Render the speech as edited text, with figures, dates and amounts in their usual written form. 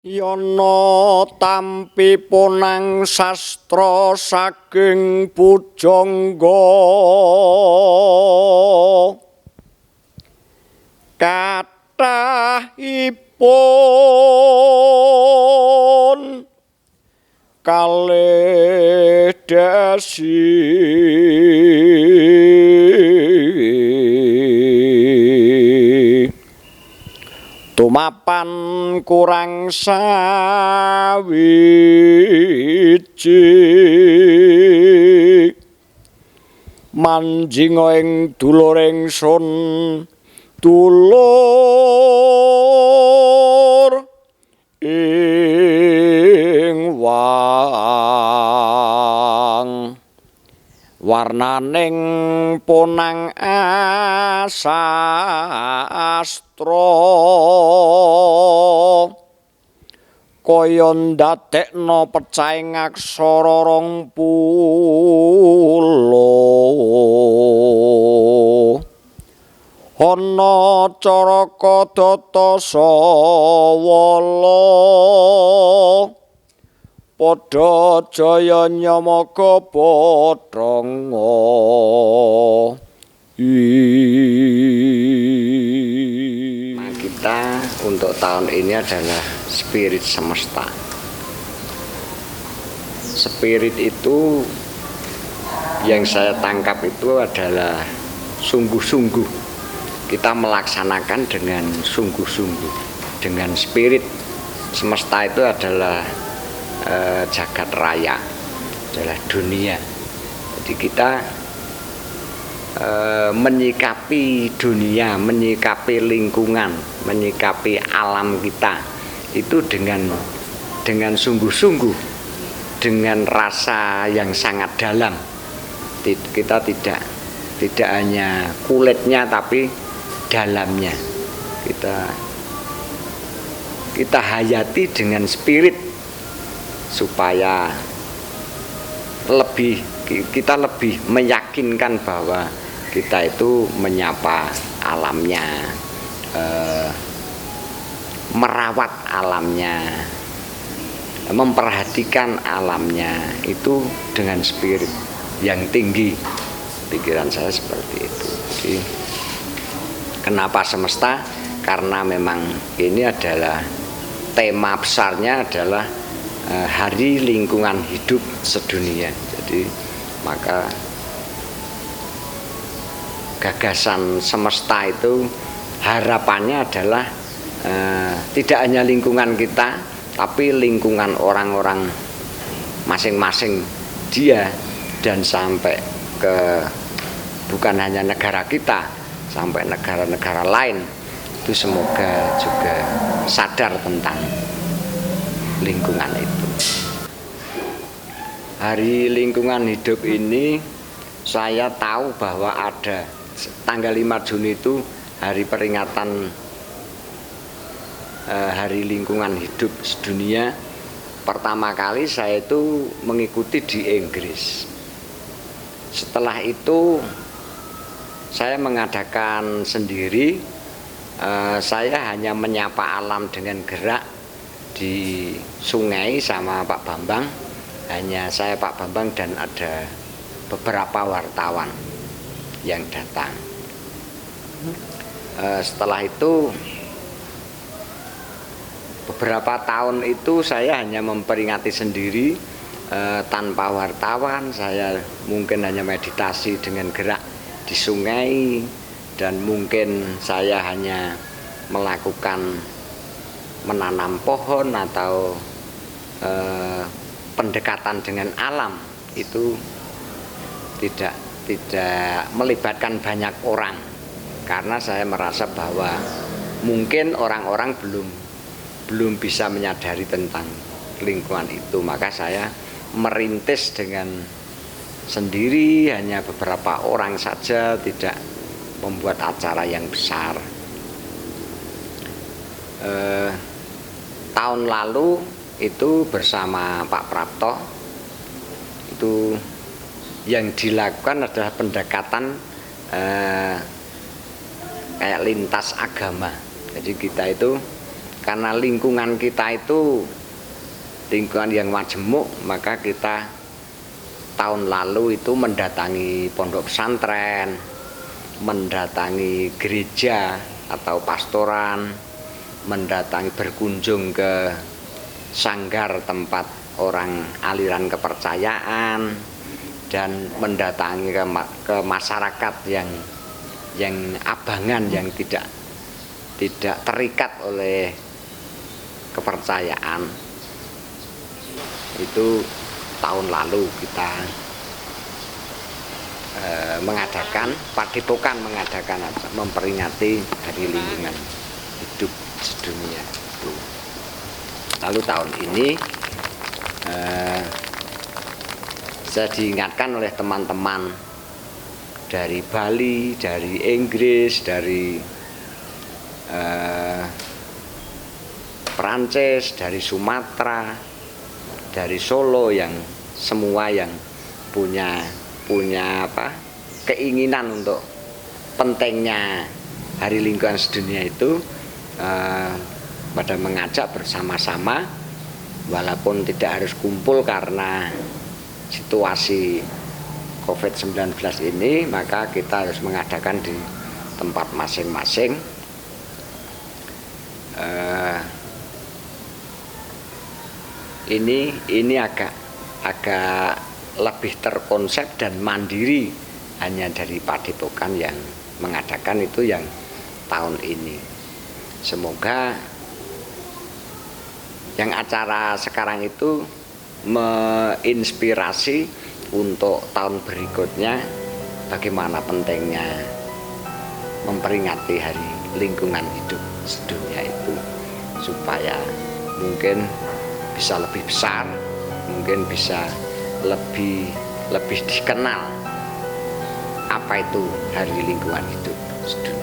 Yana tampi ponang sastra saking pujangga kathahipun kalih dasi tumapan kurang sawiji manjinga ing dulur ingsun dulur ing wang warnaning ponang asastra kaya ndadekna pecahing aksara 20 ana caraka data sawala padha jaya nyamaka bathanga kita untuk tahun ini adalah spirit semesta. Spirit itu yang saya tangkap itu adalah sungguh-sungguh kita melaksanakan dengan sungguh-sungguh dengan spirit semesta itu adalah jagat raya, adalah dunia. Jadi kita menyikapi dunia, menyikapi lingkungan, menyikapi alam kita itu dengan sungguh-sungguh, dengan rasa yang sangat dalam. Kita tidak hanya kulitnya tapi dalamnya. Kita hayati dengan spirit supaya kita lebih meyakinkan bahwa kita itu menyapa alamnya, merawat alamnya, memperhatikan alamnya itu dengan spirit yang tinggi. Pikiran saya seperti itu. Jadi, kenapa semesta? Karena memang ini adalah tema besarnya adalah Hari Lingkungan Hidup Sedunia. Jadi maka gagasan semesta itu harapannya adalah tidak hanya lingkungan kita, tapi lingkungan orang-orang masing-masing dia dan sampai ke bukan hanya negara kita, sampai negara-negara lain itu semoga juga sadar tentang lingkungan itu. Hari Lingkungan Hidup ini saya tahu bahwa ada tanggal 5 Juni itu hari peringatan Hari Lingkungan Hidup Sedunia. Pertama kali saya itu mengikuti di Inggris. Setelah itu saya mengadakan sendiri. Saya hanya menyapa alam dengan gerak di sungai sama Pak Bambang. Hanya saya, Pak Bambang, dan ada beberapa wartawan yang datang. Setelah itu beberapa tahun itu saya hanya memperingati sendiri tanpa wartawan. Saya mungkin hanya meditasi dengan gerak di sungai, dan mungkin saya hanya melakukan menanam pohon atau pendekatan dengan alam. Itu tidak melibatkan banyak orang, karena saya merasa bahwa mungkin orang-orang belum bisa menyadari tentang lingkungan itu. Maka saya merintis dengan sendiri, hanya beberapa orang saja, tidak membuat acara yang besar. Tahun lalu itu bersama Pak Prapto, itu yang dilakukan adalah pendekatan kayak lintas agama. Jadi kita itu karena lingkungan kita itu lingkungan yang majemuk, maka kita tahun lalu itu mendatangi pondok pesantren, mendatangi gereja atau pastoran, mendatangi berkunjung ke sanggar tempat orang aliran kepercayaan, dan mendatangi ke masyarakat yang abangan, yang tidak terikat oleh kepercayaan. Itu tahun lalu kita mengadakan, Padepokan mengadakan memperingati Hari Lingkungan Hidup Sedunia itu. Lalu tahun ini saya diingatkan oleh teman-teman dari Bali, dari Inggris, dari Perancis, dari Sumatera, dari Solo, yang semua yang punya keinginan untuk pentingnya Hari Lingkungan Sedunia itu pada mengajak bersama-sama, walaupun tidak harus kumpul karena situasi COVID-19 ini, maka kita harus mengadakan di tempat masing-masing. Ini agak lebih terkonsep dan mandiri, hanya dari Padepokan yang mengadakan itu yang tahun ini. Semoga yang acara sekarang itu menginspirasi untuk tahun berikutnya, bagaimana pentingnya memperingati Hari Lingkungan Hidup Sedunia itu, supaya mungkin bisa lebih besar, mungkin bisa lebih dikenal apa itu Hari Lingkungan Hidup Sedunia.